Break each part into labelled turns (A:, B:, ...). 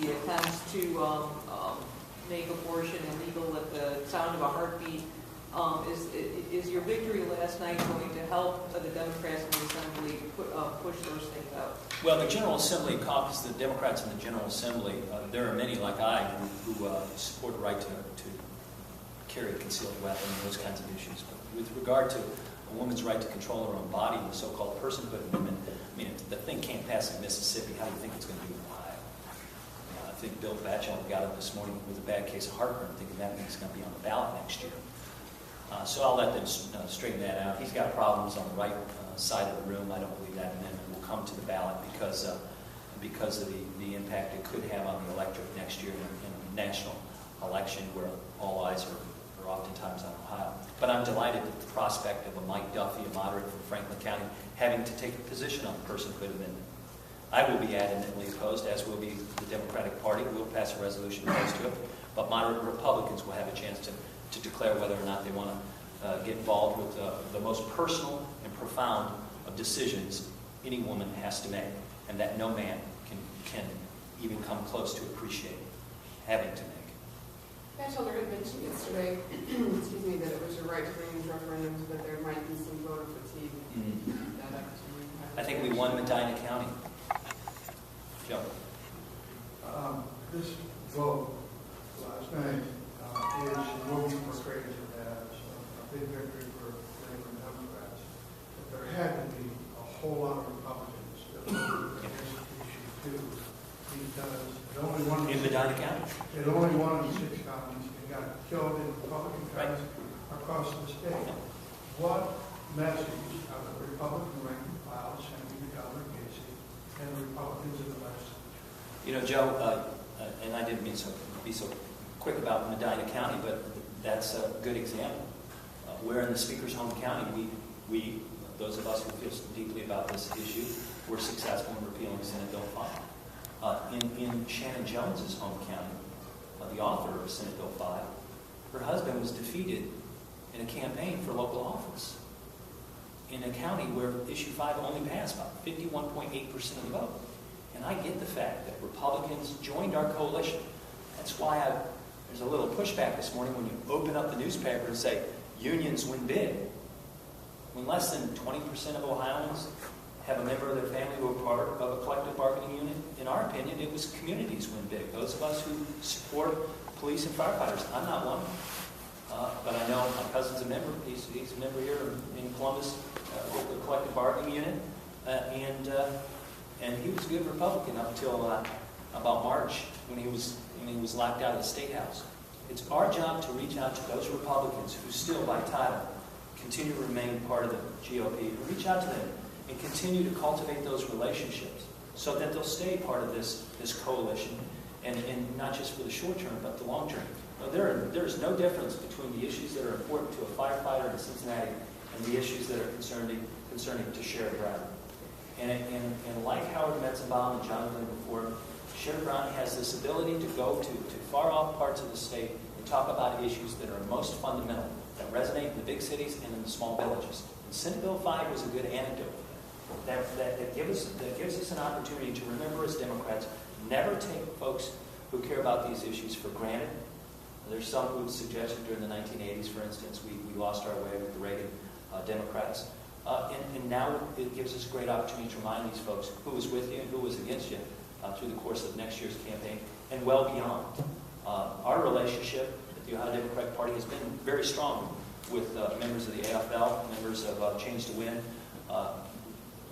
A: the attempts to make abortion illegal at the sound of a heartbeat. Is your victory last night going to help the Democrats in the Assembly push those things out?
B: Well, the General Assembly caucus, the Democrats in the General Assembly, there are many like I who support the right to carry a concealed weapon and those kinds of issues. But with regard to a woman's right to control her own body, the so-called personhood amendment, I mean, if the thing can't pass in Mississippi, how do you think it's going to do in Ohio? I think Bill Batchel got up this morning with a bad case of heartburn, thinking that thing's going to be on the ballot next year. So I'll let them straighten that out. He's got problems on the right side of the room. I don't believe that amendment will come to the ballot because of the impact it could have on the electorate next year in a national election where all eyes are oftentimes on Ohio. But I'm delighted at the prospect of a Mike Duffy, a moderate from Franklin County, having to take a position on the personhood amendment. I will be adamantly opposed, as will be the Democratic Party. We'll pass a resolution opposed to it. But moderate Republicans will have a chance to declare whether or not they want to get involved with the most personal and profound of decisions any woman has to make, and that no man can even come close to appreciate having to make.
C: Batchelder had mentioned yesterday, excuse me, that it was your right to bring these referendums, but there might be some voter fatigue.
B: I think we won Medina County. Joe.
D: This vote last night will be portrayed as a big victory for Labor and Democrats. But there had to be a whole lot of Republicans that voted against the issue too, because it only won
B: in Medina County.
D: It only won in 6 counties. It got killed in Republican counties across the state. What message are the Republican rank and file sending to Governor Casey and the Republicans in the legislature?
B: You know, Joe, and I didn't mean to be so quick about Medina County, but that's a good example. Where in the Speaker's home county, we those of us who feel deeply about this issue, were successful in repealing Senate Bill 5. In Shannon Jones's home county, the author of Senate Bill 5, her husband was defeated in a campaign for local office in a county where Issue 5 only passed about 51.8% of the vote. And I get the fact that Republicans joined our coalition. That's why there's a little pushback this morning when you open up the newspaper and say, unions win big. When less than 20% of Ohioans have a member of their family who are part of a collective bargaining unit, in our opinion, it was communities win big. Those of us who support police and firefighters. I'm not one. But I know my cousin's a member. He's a member here in Columbus, the collective bargaining unit. And he was a good Republican up until about March when he was locked out of the State House. It's our job to reach out to those Republicans who still, by title, continue to remain part of the GOP, and reach out to them and continue to cultivate those relationships so that they'll stay part of this coalition, and not just for the short term, but the long term. Now, there's no difference between the issues that are important to a firefighter in Cincinnati and the issues that are concerning to Sherrod Brown. And like Howard Metzenbaum and Jonathan before, Sherrod Brown has this ability to go to far off parts of the state and talk about issues that are most fundamental, that resonate in the big cities and in the small villages. And Senate Bill 5 was a good anecdote that gives us an opportunity to remember as Democrats, never take folks who care about these issues for granted. There's some who suggested during the 1980s, for instance, we lost our way with the Reagan Democrats. And now it gives us a great opportunity to remind these folks who was with you and who was against you through the course of next year's campaign and well beyond. Our relationship at the Ohio Democratic Party has been very strong with members of the AFL, members of Change to Win,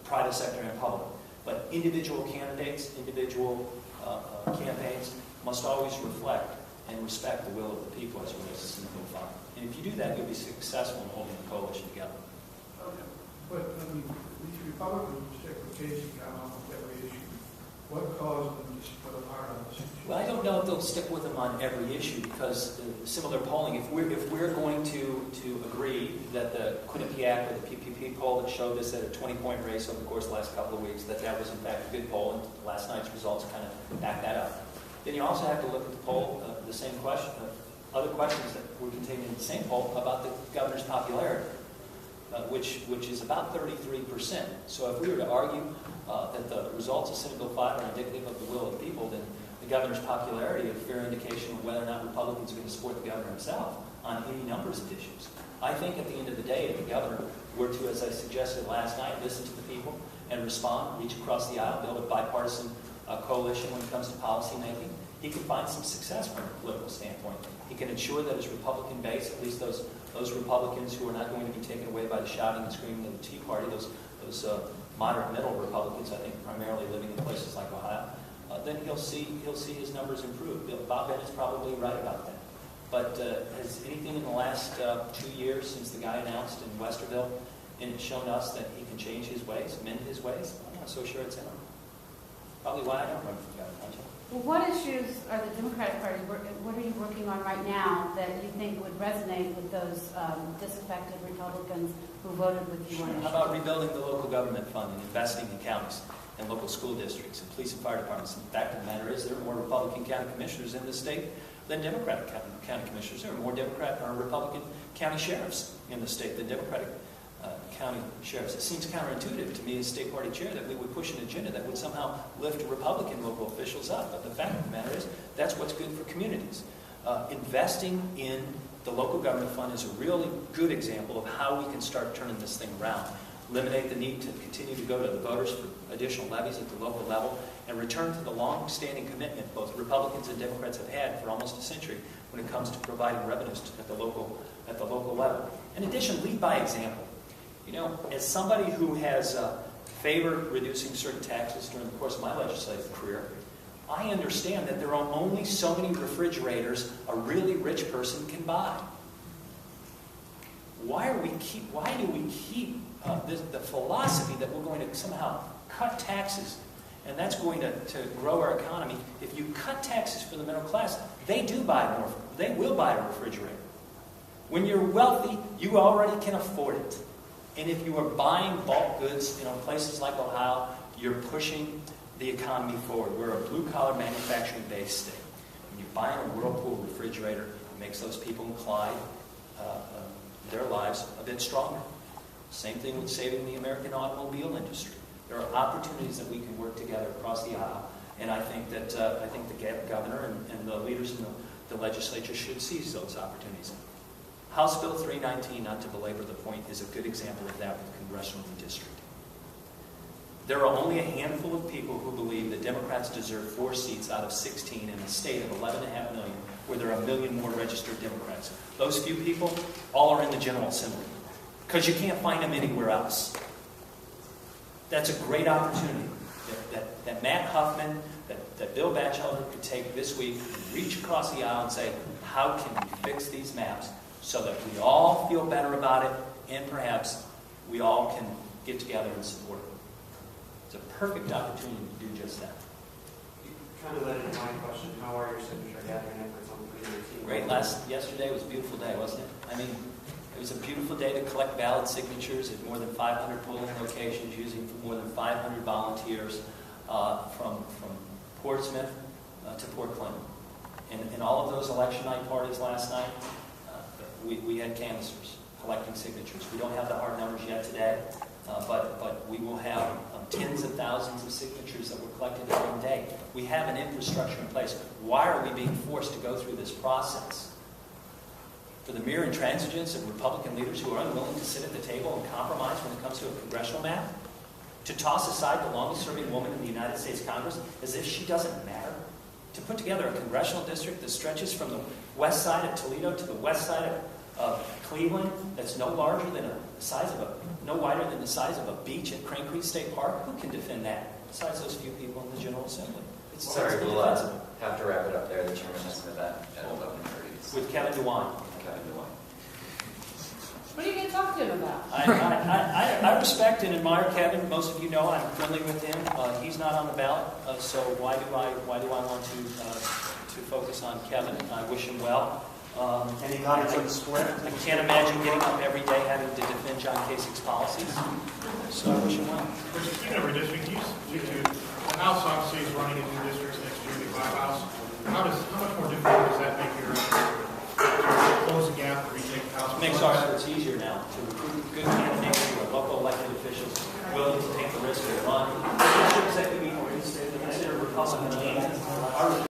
B: private sector and public. But individual candidates, individual campaigns must always reflect and respect the will of the people as it relates to Senate Bill 5. And if you do that, you'll be successful in holding the coalition together.
D: Okay. But these Republicans stick with Casey on almost every issue. What caused them to split apart on this issue?
B: Well, I don't know if they'll stick with them on every issue because similar polling, if we're going to agree that the Quinnipiac or the PPP poll that showed us at a 20-point race over the course of the last couple of weeks, that was in fact a good poll, and last night's results kind of back that up. Then you also have to look at the poll, the same question, other questions that were contained in the same poll about the governor's popularity, which is about 33%. So if we were to argue that the results of Senate Bill 5 are indicative of the will of the people, then the governor's popularity a fair indication of whether or not Republicans are going to support the governor himself on any numbers of issues. I think at the end of the day, if the governor were to, as I suggested last night, listen to the people and respond, reach across the aisle, build a bipartisan coalition when it comes to policy making, he can find some success from a political standpoint. He can ensure that his Republican base, at least those Republicans who are not going to be taken away by the shouting and screaming of the Tea Party, those moderate middle Republicans, I think primarily living in places like Ohio, then he'll see his numbers improve. Bob Bennett's probably right about that. But has anything in the last 2 years since the guy announced in Westerville shown us that he can change his ways, mend his ways? I'm not so sure it's in him. Probably why I don't run for governor, aren't you?
E: Well, what issues are the Democratic Party, what are you working on right now that you think would resonate with those disaffected Republicans who voted with you on issues?
B: How about rebuilding the local government fund and investing in counties and local school districts and police and fire departments? The fact of the matter is there are more Republican county commissioners in this state than Democratic county commissioners. There are more Republican county sheriffs in the state than Democratic county sheriffs. It seems counterintuitive to me as state party chair that we would push an agenda that would somehow lift Republican local officials up. But the fact of the matter is that's what's good for communities. Investing in the local government fund is a really good example of how we can start turning this thing around. Eliminate the need to continue to go to the voters for additional levies at the local level, and return to the long-standing commitment both Republicans and Democrats have had for almost a century when it comes to providing revenues at the local level. In addition, lead by example. You know, as somebody who has favored reducing certain taxes during the course of my legislative career, I understand that there are only so many refrigerators a really rich person can buy. Why do we keep the philosophy that we're going to somehow cut taxes and that's going to grow our economy? If you cut taxes for the middle class, they will buy a refrigerator. When you're wealthy, you already can afford it. And if you are buying bulk goods in places like Ohio, you're pushing the economy forward. We're a blue-collar manufacturing-based state. When you're buying a Whirlpool refrigerator, it makes those people in Clyde, their lives a bit stronger. Same thing with saving the American automobile industry. There are opportunities that we can work together across the aisle, and I think that the governor and the leaders in the legislature should seize those opportunities. House Bill 319, not to belabor the point, is a good example of that with congressional redistricting. There are only a handful of people who believe that Democrats deserve 4 seats out of 16 in a state of 11.5 million, where there are 1 million more registered Democrats. Those few people all are in the General Assembly, because you can't find them anywhere else. That's a great opportunity that Matt Huffman, that Bill Batchelder could take this week and reach across the aisle and say, how can we fix these maps so that we all feel better about it, and perhaps we all can get together and support it. It's a perfect opportunity to do just that.
F: You kind of led into my question. How are your signature gathering efforts on the 2018?
B: Great. Yesterday was a beautiful day, wasn't it? I mean, it was a beautiful day to collect ballot signatures at more than 500 polling locations, using more than 500 volunteers from Portsmouth to Port Clinton. In all of those election night parties last night, we had canvassers collecting signatures. We don't have the hard numbers yet today, but we will have tens of thousands of signatures that were collected in one day. We have an infrastructure in place. Why are we being forced to go through this process? For the mere intransigence of Republican leaders who are unwilling to sit at the table and compromise when it comes to a congressional map? To toss aside the longest-serving woman in the United States Congress as if she doesn't matter? To put together a congressional district that stretches from the west side of Toledo to the west side of Cleveland, that's no wider than the size of a beach at Crane Creek State Park? Who can defend that besides those few people in the General Assembly? It's
G: Sorry, we'll
B: defensible.
G: have to wrap it up there. The chairman has to that at 11:30.
B: With Kevin DeWine.
G: Kevin DeWine.
E: What are you going to talk to him about?
B: I respect and admire Kevin. Most of you know I'm friendly with him. He's not on the ballot, so why do I want to focus on Kevin? I wish him well.
F: Any comments on the split?
B: I can't imagine getting up every day having to defend John Kasich's policies. So I wish him well.
D: Speaking of redistricting, the House obviously is running a new district